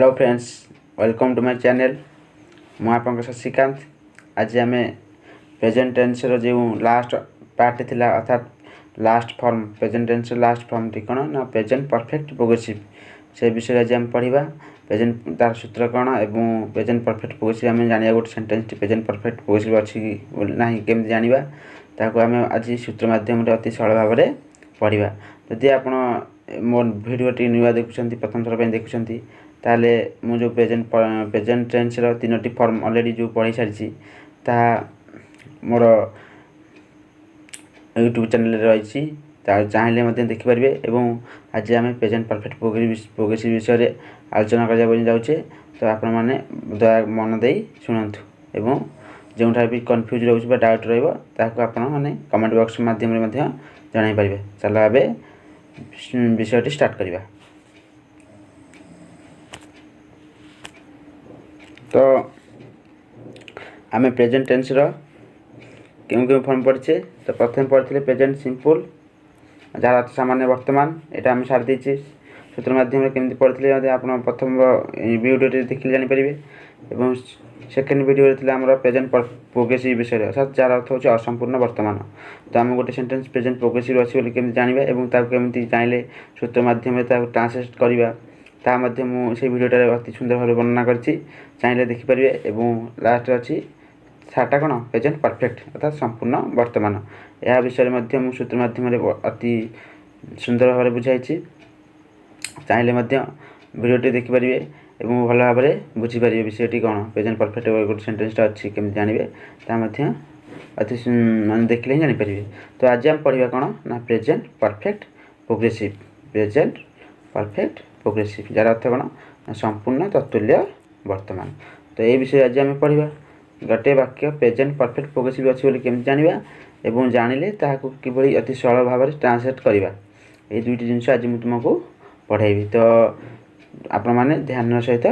Hello friends, welcome to my channel. मु आपन शशिकांत। आज आम प्रेजेंट टेन्स जो लास्ट पार्ट थिला अर्थात last form present tense last form टी कौन ना प्रेजेंट परफेक्ट प्रोग्रेसिव से विषय आज आम पढ़ा। प्रेजेंट तार सूत्र कौन एवं प्रेजेंट परफेक्ट प्रोग्रेसिव आम जाना गोटे सेंटेंस प्रेजेंट परफेक्ट प्रोग्रेसिव अच्छी ना केमी जाना ताको आम आज सूत्र माध्यम अति सरल भाव में पढ़ा। जदि आप मो भिडियोटी नुआ देखुं प्रथम थर देखुं ताले मु जो प्रेजेंट टेन्स रो तीनोटी फॉर्म ऑलरेडी जो पढ़ी सारी मोर यूट्यूब चैनल रही चाहिए देखिपारे। एवं आज आम प्रेजेंट परफेक्ट प्रोग्रेसिव विषय में आलोचना करने जाऊे। तो आपण मैंने दया मन दे शुणु एवं जो भी कन्फ्यूज रोचे डाउट रही कमेंट बॉक्स माध्यम जन पारे। चल ए विषयटी स्टार्ट करवा। तो आम प्रेजेंट टेन्स रो क्यों क्यों फॉर्म पढ़े। तो प्रथम पढ़ते प्रेजेंट सिंपल जार अर्थ सामान्य वर्तमान यहाँ आम सारी देचे सूत्र माध्यम केमती पढ़ते आप प्रथम वीडियो देखिए जानीपारे। और सेकेंड वीडियो आमर प्रेजेंट प्रोग्रेसिव विषय अर्थात जार अर्थ होची असंपूर्ण वर्तमान। तो आम गोटे सेंटेंस प्रेजेंट प्रोग्रेसिव अच्छी केमती जाना और केमती चाहिए सूत्र माध्यम ट्रांसलेट करवा ता से भिडियोटा अति सुंदर भाव वर्णना करछि चाहिए देखिपारे। एवं लास्ट अच्छी सार्टा कौन प्रेजेंट परफेक्ट अर्थात संपूर्ण वर्तमान यह विषय में सूत्र माध्यम अति सुंदर भाव बुझाई चाहिए भिडियोटी देखिपारे और भल भाव में बुझीपारे विषयटी कौन प्रेजेंट परफेक्ट गोटे सेंटेंसटा अच्छी केमती जानवे ता अति मान देखिले ही जानीपारे। तो आज आम पढ़ा कौन ना present perfect progressive present perfect progressive जार अर्थ कौन संपूर्ण तत्तुल्य वर्तमान। तो ये विषय आज आम पढ़ा गोटे वाक्य प्रेजेंट परफेक्ट प्रोग्रेसिव अच्छी केमती जाना एवं जानिले ताहाकु किभली अति सरल भाव में ट्रांसलेट करवा ये दुईटी जिनस आज मुझे तुमको पढ़ाइबी। तो आपण मैंने ध्यान सहित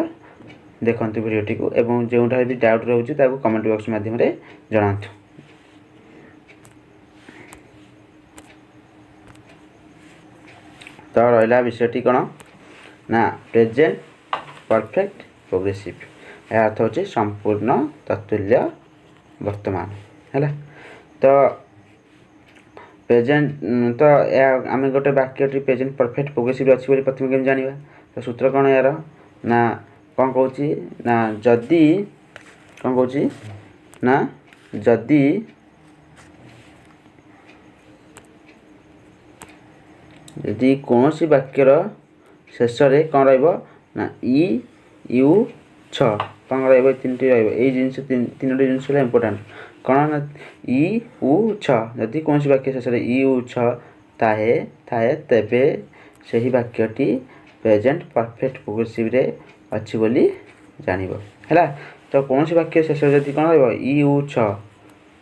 देखु भिडियोटी को एवं जो भी डाउट रोचे कमेंट बॉक्स माध्यम जनातु। तो रहा विषयटी कौन ना प्रेजेंट परफेक्ट प्रोग्रेसिव यह अर्थ होची संपूर्ण तत्तुल्य वर्तमान है। तो प्रेजेंट तो आम गोटे वाक्य प्रेजेंट परफेक्ट प्रोग्रेसिव अच्छी प्रथम केम जाना। तो सूत्र कौन यार ना कौन कौन ना जदि कौन कौन ना जदि यदि कौन सी वाक्यर शेष में कौन रहा इ यू छ कौन रही तीन रही जिनस तीनो जिनस इम्पोर्टाट कौन ना इ उ छ यदि कौन सी वाक्य शेष में इ उ छ थाए थाए तेबे सही वाक्यटी प्रेजेंट परफेक्ट प्रोग्रेसिव रे अच्छी बोली जानिबो हैला। तो कौन सी वाक्य शेष जदि कौन रही इ उ छ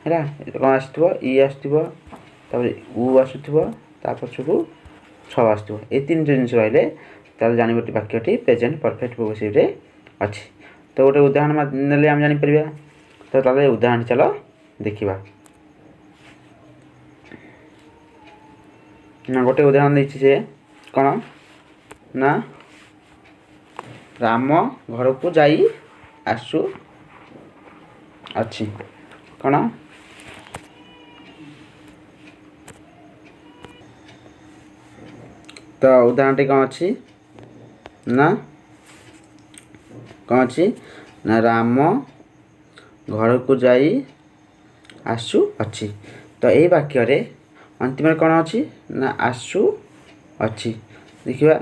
हैला कौन आसथिबो इ आसथिबो तापर उ आसुथिबो ता पछकु छ आसथिबो ए तीन जिनस रहिले ताल जानिबो वाक्यटी प्रेजेंट परफेक्ट प्रोग्रेसिव रे अच्छी। तो गोटे उदाहरण नेले आम जानी परिबा। तो ताले उदाहरण चलो देखिबा ना गोटे उदाहरण देछि से कौन ना राम घर को जाई आसु अच्छी कौन तो उदाहरण कौन अच्छी ना कौन अच्छी ना राम घर को जाई आसु अच्छी। तो यही वाक्य रे अंतिम कौन अच्छी ना आसु अच्छी देखिए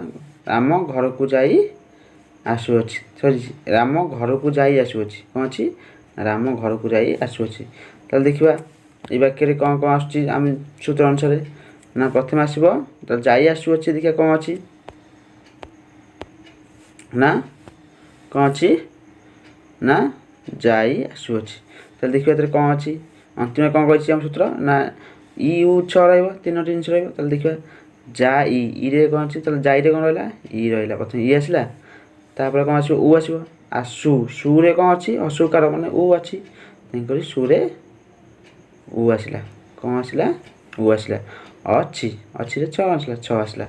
राम घर को जाई आसु अच्छी सॉरी राम घर को जाई आसु अच्छी कौन अच्छी राम घर को जाई आसु अच्छी। तो देखिए ये वाक्य रे कौन कौन आसुची आम सूत्र अनुसार ना प्रथम आसब तो जाई आसु अच्छी देखिए कौन अच्छी ना कौन अच्छी ना जाई आसु अच्छी। तो देखिए कौन अच्छी अंतिम कौन कही आम सूत्र ना इ उ छ रन जिनस रहा। देखिए जा इ कौन अच्छी तो जाई कौन रहा इ रहा प्रथम इ आसला तापर कौन आसो उ आसो आसु सुरे कौन अच्छी असुकार मैंने उ अच्छी तेणुक सुरे उ आसला कौन आसला उ आसला अच्छी अच्छी छ आसला छ आसला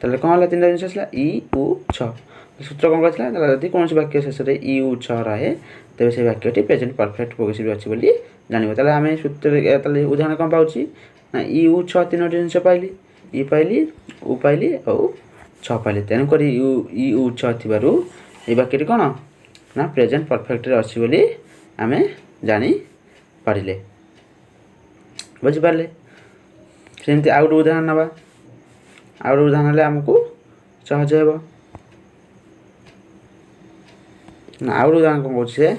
ताले कौन है तीन जिनस आसला इ उ छ सूत्र कौन कहला जदि कौन वाक्य शेष में यू छ रहे तेज से वाक्यटी प्रेजेंट परफेक्ट प्रोग्रेसिव अच्छी बोली जानव आम सूत्र उदाहरण कौन पाँच ना यू छ तीन जिन पाइली ई पाइली उ पाइली और छ पाइली तेणुक यू छ थी ये वाक्यटी कौन ना प्रेजेंट परफेक्ट अच्छी बोली आम जानी पारे बुझिपारे सेमती आउ गोटे उदाहरण नवा आउ गोटे उदाहरण आमको सहज हे ना आउ गोटे उदाहरण कौन कहे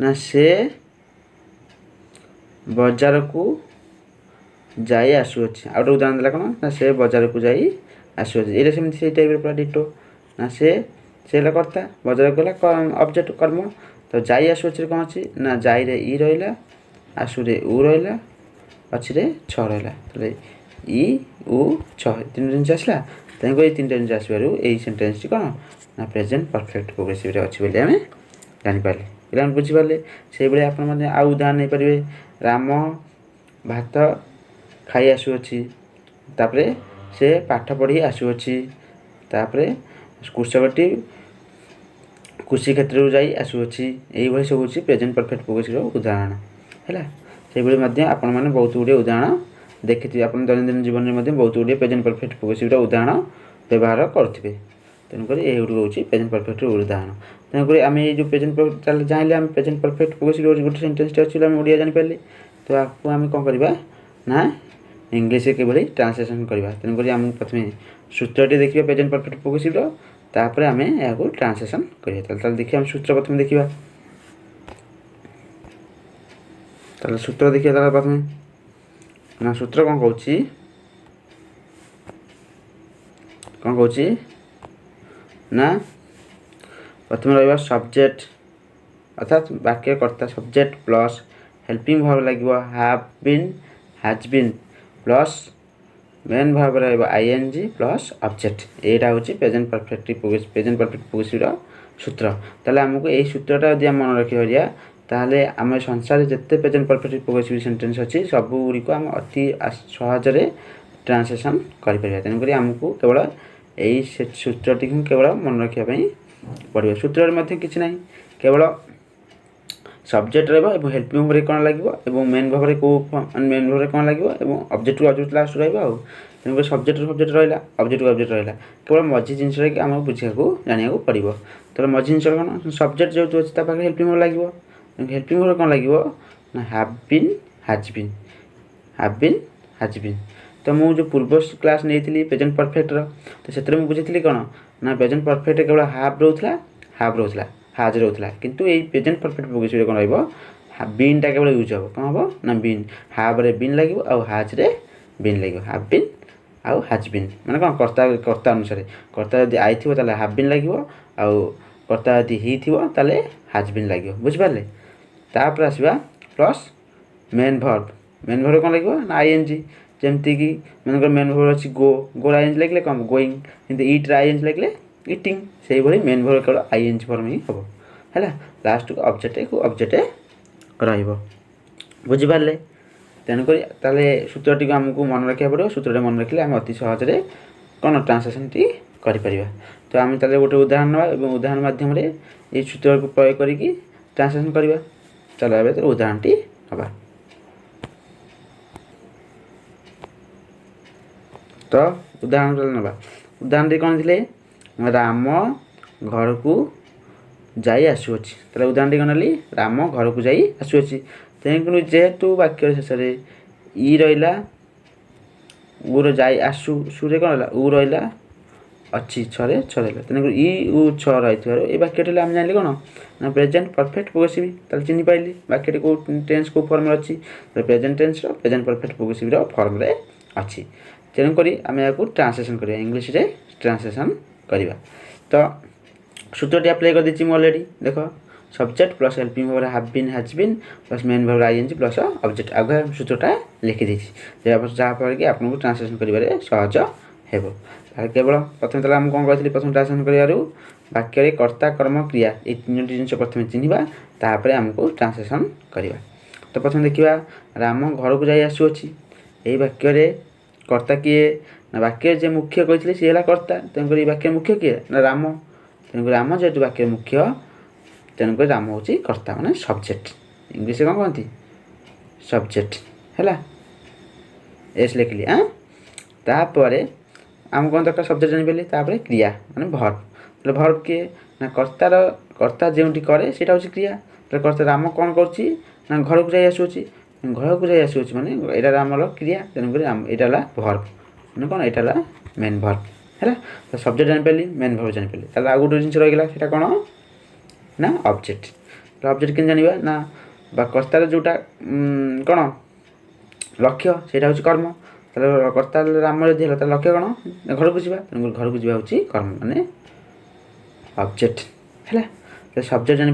ना से बजार को जाई आसुअछि आउ गोटे उदाहरण देला कौन ना से बजार को जाई आसुअछि ये सेमती से टाइप पूरा डिटो ना से कर्ता बजार गला ऑब्जेक्ट कर्म तो जाई आसुअछि कौन अच्छी ना जाई रे ई रहिला आसु रे उ रहिला अच्छी रे छ रहिला तो ई उ छ तीन जिन आसला तेणुक ये तीन जिन आसबार यही सेन्टेन्स टी कौन ना प्रेजेंट परफेक्ट प्रोग्रेसिव अच्छी बोली आम जानीपारे पे बुझीपारे से भाई आप आउ उदाहरण नहीं पारे राम भात खाई आसुअछि तापरे से पाठ पढ़ी आसुअछि तापरे कृषकटी कृषि क्षेत्र जाई आसुअछि यही सब हूँ प्रेजेंट परफेक्ट प्रोग्रेसिव उदाहरण है से भाई आपण मैंने बहुत गुड़े उदाहरण देखिए आप दैनंदिन जीवन में बहुत गुड़े प्रेजेंट परफेक्ट प्रोग्रेसिव उदाहरण व्यवहार करुवे तेणुक ये हूँ प्रेजेंट परफेक्ट उदाहरण तेणुक आम ये जो प्रेजेंट परफेक्ट जान आम प्रेजेंट परफेक्ट प्रोग्रेसिव गोटे सेन्टेन्स अच्छी आम ओडिया जानीपारे तो आपको आम कौन करवा ना इंग्लीश किभली ट्रांसलेशन करवा तेणुक आम प्रथम सूत्रटी देखिए प्रेजेंट परफेक्ट प्रोग्रेसिव तापर आम या ट्रांसलेशन करा देखिए आम सूत्र प्रथम देखा सूत्र देखिए प्रथम ना सूत्र कौन कौन ना प्रथम रहा सब्जेक्ट अर्थात वाक्य कर्ता सब्जेक्ट प्लस हेल्पिंग वर्ब लगे have been has been plus main verb ING plus object यहाँ हूँ प्रेजेंट परफेक्ट प्रोग्रेसिव सूत्र ताले आमको यही सूत्रटा यदि मन रखिपर ताहले आम संसार जिते प्रेजेंट परफेक्ट प्रोग्रेसिव सेंटेंस अच्छी सब गुड़िक आम अति सहजरे ट्रांसलेशन करें तेणुक आमको केवल यही सूत्रटी केवल मन रखापी पड़ो सूत्र किसी ना केवल सब्जेक्ट रहा हेल्पिंग भाव कौन लगे मेन भाव मेन भाव कौन लगे ऑब्जेक्ट ऑब्जेक्ट लास्ट रहा तेणुक सब्जेक्ट सब्जेक्ट रहा ऑब्जेक्ट ऑब्जेक्ट रहा केवल मझी जिनस आम बुझा जाना पड़ो तो मझी जिन कौन सब्जेक्ट जो अच्छे पाखे हेल्पिंग भाव लगे हेल्पिंग भाव कौन लगे ना हैव बीन हैज बीन तो मुझे पूर्व क्लास नहीं प्रेजेंट परफेक्ट तो से बुझी कौन ना प्रेजेंट परफेक्ट केवल हाफ रोला हाज रोला किंतु ये प्रेजेंट परफेक्ट प्रोग्रेसिव कौन बीन टा केवल यूज हम कौन हम ना बीन हाफ रे बीन लगे आउ हाज रे बीन लगे हाफ बीन आउ हाज बीन माने कौन कर्ता अनुसार कर्ता यदि आई थी हाफ बीन लगे आउ कर्ता यदि ही थी हाज बीन लगे बुझिपारे तापर आसवा प्लस मेन भर्ब कौन लगे ना आईएनजी जमती कि मन मेन भर्ब अच्छी गो आईएनजी लगे कौन गोइंग किंतु इट आईएनजी लगे इटिंग से भाई मेन भर्ब केवल आईएनजी फॉर्म ही हम है लास्ट को ऑब्जेक्ट रुझिपारे तेणुक सूत्रटी आमको मन रखा पड़ो सूत्र मन रखिले आम अति सहजरे कौन ट्रांसलेशन टी कर तो आम गोटे उदाहरण ना उदाहरण मध्यम ये सूत्र को प्रयोग करके ट्रांसलेशन करवा चलो ए उदाहरण टी हवा तो उदाहरण ना उदाहरण कौन थे राम घर को जाई आसुअछि तो उदाहरण टी कौन ली राम घर को जाई आसुअछि तेणुक जेहेतु वाक्य शेष ई रहा उ जाई आसु सुरे कौन रहा उ रहा अच्छी छे छ रहा तेणुक ई उ छ रही ये वाक्यटी आम जान कौन ना प्रेजेंट परफेक्ट प्रोग्रेसिव ताल चिन्ह पाइली वाक्यटी को टेन्स को फॉर्म अच्छी present tense present perfect progressive form रे अच्छी तेणुक आम या ट्रांसलेशन करवा इंग्लीश रे ट्रांसलेशन करवा तो सूत्रटी अप्लाई कर देछि ऑलरेडी देख सब्जेक्ट प्लस हेल्पिंग भाव have been has been plus main भाव आईएनजी प्लस ऑब्जेक्ट आगे सूत्रटा लिखि देछि जहाँफल कि आपको ट्रांसलेशन करिवारे सहज हेबो केवल प्रथम आम कौन कहते प्रथम ट्रांसलेशन कर वाक्य कर्ता कर्म क्रिया ये तीन जिन प्रथम चिन्हवा तापर आमको ट्रांसलेशन करवा तो प्रथम देखा राम घर को जाई आसुअछि यही वाक्य कर्ता किए ना वाक्य जे मुख्य कही सी है कर्ता तेणुक वाक्य मुख्य किए ना राम तेणुक राम जेहेतु वाक्य मुख्य तेणुक राम हूँ कर्ता माने सब्जेक्ट इंग्लीश कौन कहती सब्जेक्ट है एस लिखली हाँ तापर आम कौन दरकार सब्जेक्ट जानी तापर क्रिया माने भर्ब भर्ब किए ना कर्ता जो कै से क्रिया कर्ता राम कौन करुच्ची ना घर को जाए आसुच्छी घर को जाए आसुच्छी माने यहाँ आमर क्रिया तेणुक यहाँ भर्ब मैंने कौन यहाँ मेन भर्ब है तो सब्जेक्ट जानी मेन भर्ब जानी ताहले आउ गोटे जिन रहीगला सीटा कौन ना ऑब्जेक्ट ऑब्जेक्ट के जाना ना कर्तार जोटा कौन लक्ष्य से कर्म कर्ता राम यदि है लक्ष्य कौन घर को जावा तेणुक घर को जावा कर्म माने ऑब्जेक्ट है तो सब्जेक्ट जानी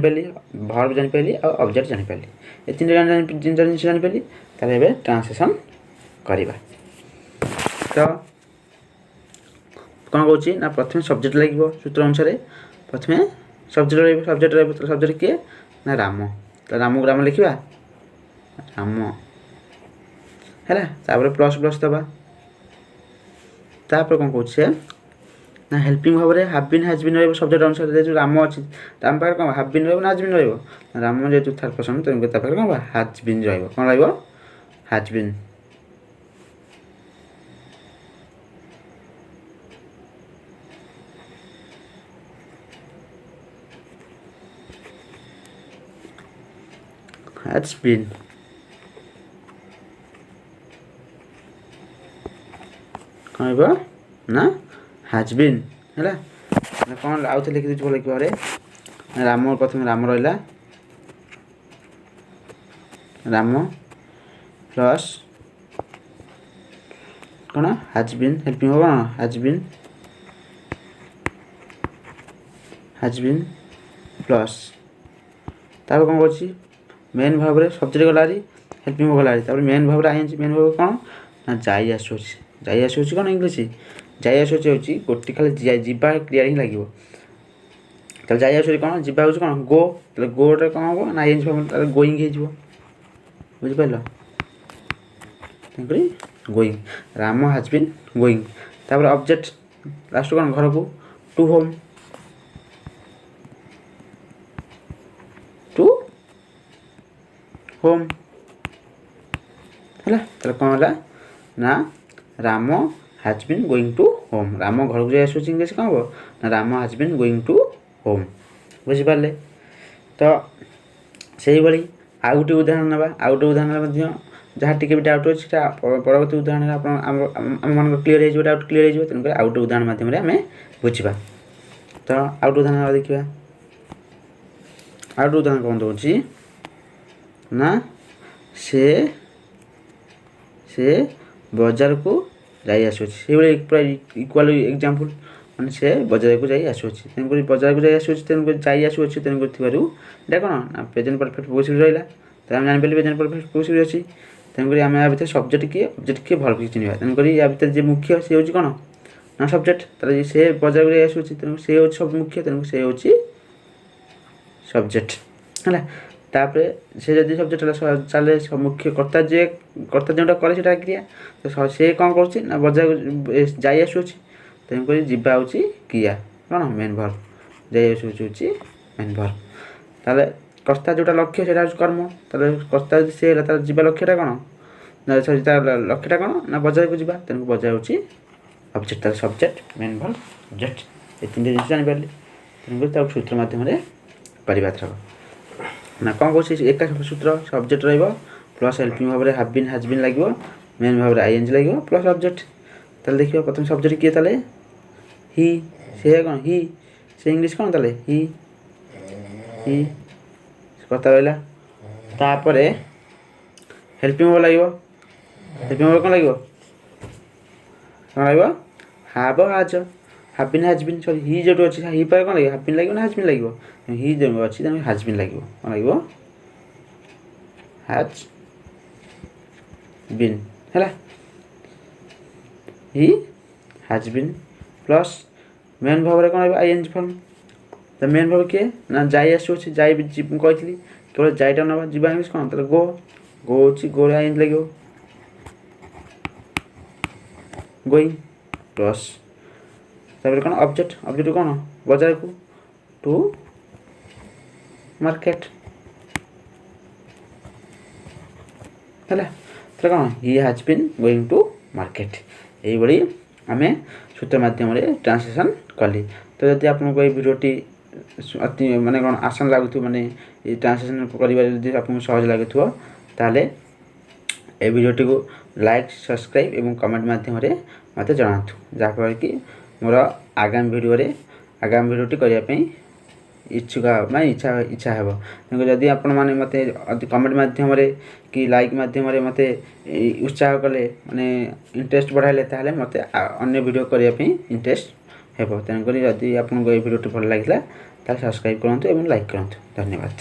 भर्ब जानी और ऑब्जेक्ट जानी ये तीन जिन जानी ताहले ट्रांसलेशन करवा तो कौन कौन ना प्रथम सब्जेक्ट लगे सूत्र अनुसार प्रथम सब्जेक्ट किए ना राम तो राम को राम लिखा राम है तापर प्लस प्लस दबा तापर कौन कौन ना हेल्पिंग भाव में हाव बीन हैज बीन रही सब्जेक्ट अनुसार जो राम अच्छी राम पाखे कौन हाव बीन रहा हैज बीन राम जेहतु थर्ड पर्सन तेणुक पाखे कौन हैज बीन कौन हैज बीन हैज बीन कौन ना हैज बीन है कौन आउ थे लिखी भल भाव राम प्रथम राम रहा राम प्लस कौन हैज बीन हेल्पिंग हो कौन हैज बीन प्लस तापर कौन कर मेन भाव में सब्जेक्ट गला हेल्पिंग गला मेन भाव में मेन भाव कौन ना जाई आसुच्छी कौन इंग्लीश जाई आसुच्छी हूँ गोटे खाली जीवा क्रिया ही लगे तो जाई आसुच्छी कौन जीवा हूँ कौन गो तो गोटे कौन हम ना आई भाव गोईंग हो बुझिपार going Ram has been going तापर ऑब्जेक्ट लास्ट कौन घर को टू होम टू होम है कौन है ना Ram has been going to home Ram घर को जाए आसुच्छी इंग्लीश कौन हम ना Ram has been going to home बुझिपारे तो से भाई आउ गोटे उदाहरण ना आउ गोटे उदाहरण जहाँ टी भी डाउट अच्छी परवर्ती उदाहरण आम क्लीयर हो डाउट क्लीयर हो तेणुक आउ गोटे उदाहरण मध्यम आम बुझा तो आउ गोटे उदाहरण देखा आउ गोटे उदाहरण कौन दूसरी ना से बजार को जाई आसुच्छी पूरा इक्वाल एग्जांपल माने से बजार को जाई आसुच्छी तेणुक बजार को जाई आसुच्छी तेणुक जाई आसुच्छी तेणुक थी कौन ना प्रेजेंट परफेक्ट पॉसिबल रहा तो आम जानी प्रेजेंट परफेक्ट पॉसिबल अच्छी तेणुक आम या भर सब्जेक्ट किए ऑब्जेक्ट किए भर्ब किए चिन्ह तेणुक या भर जो मुख्य सी हूँ कौन ना सब्जेक्ट तार से बजार को जाई आसुच्छी तेणुक से हूँ सब मुख्य तेणुक से हूँ सब्जेक्ट है तापर से जब सब्जेक्ट चले मुख्य कर्ता जोटा करे से क्रिया तो से कौन कर बजार जाई आसुच्छी तेणुक जीवा हूँ क्रिया कौन मेन भर्ब जाई आसुच्छी मेन भर्ब ताले कर्ता जोटा लक्ष्य से कर्म कर्ता से तार जीवा लक्ष्यटा कौन ना सरी तार लक्ष्यटा कौन ना बजार को जीवा तेणुक बजार हूँ ऑब्जेक्ट तार सब्जेक्ट मेन भर्ब ऑब्जेक्ट ये तीन जिन जानी तेणुक सूत्र मध्यम पार ना कौन कौन एका सूत्र सब्जेक्ट प्लस हेल्पिंग भाव में हाव बीन हैज बीन लगे मेन भाव में आईएनजी लगे प्लस ऑब्जेक्ट ताले देखिए प्रथम सब्जेक्ट किए ताले ही से कौन ही से इंग्लीश कौन ताले ही कथा रहा तापर हेल्पिंग भाव लगे हेल्पिंग भाव कौन लगे कौन लगे have has have been has been sorry ही जो अच्छी ही पर कौन लगे हाव बीन लगे ना हैज बीन लगे ही जो अच्छी हैज बीन लगे कौन लगे हैज बीन है he has been plus main भाव में कौन आईएनजी फॉर्म तो मेन भाव किए ना जाई आसुच्छी जाई कही केवल जाईटा ना जीवा इंग्लीश कौन तो गो गो हूँ गो आईएनजी लगे गोईंग प्लस तापर कौन ऑब्जेक्ट कौन बाजार को टू मार्केट है कौन he has been going to market यही आम सूत्र मध्यम ट्रांसलेशन कली। तो जदि आपको ये भिडियोटी अति माने कौन आसान लगुथ माने ट्रांसलेशन कर आपको सहज लगुव ताले ए भिडियोटी को लाइक सब्सक्राइब एवं कमेंट मध्यम मत जनातु जहाँफल कि मोर आगामी भिडियोटी करने इच्छुक मैं इच्छा है तेणु जदि आपण मैंने मत कमेंट मध्यम कि लाइक मध्यम मत उत्साह कले माने इंटरेस्ट बढ़ाइले ताले मत अन्य वीडियो करने इंटरेस्ट है तेणुक जदि आपको ये भिडियोटी भल लगे सब्सक्राइब करूँ और लाइक करूँ। धन्यवाद।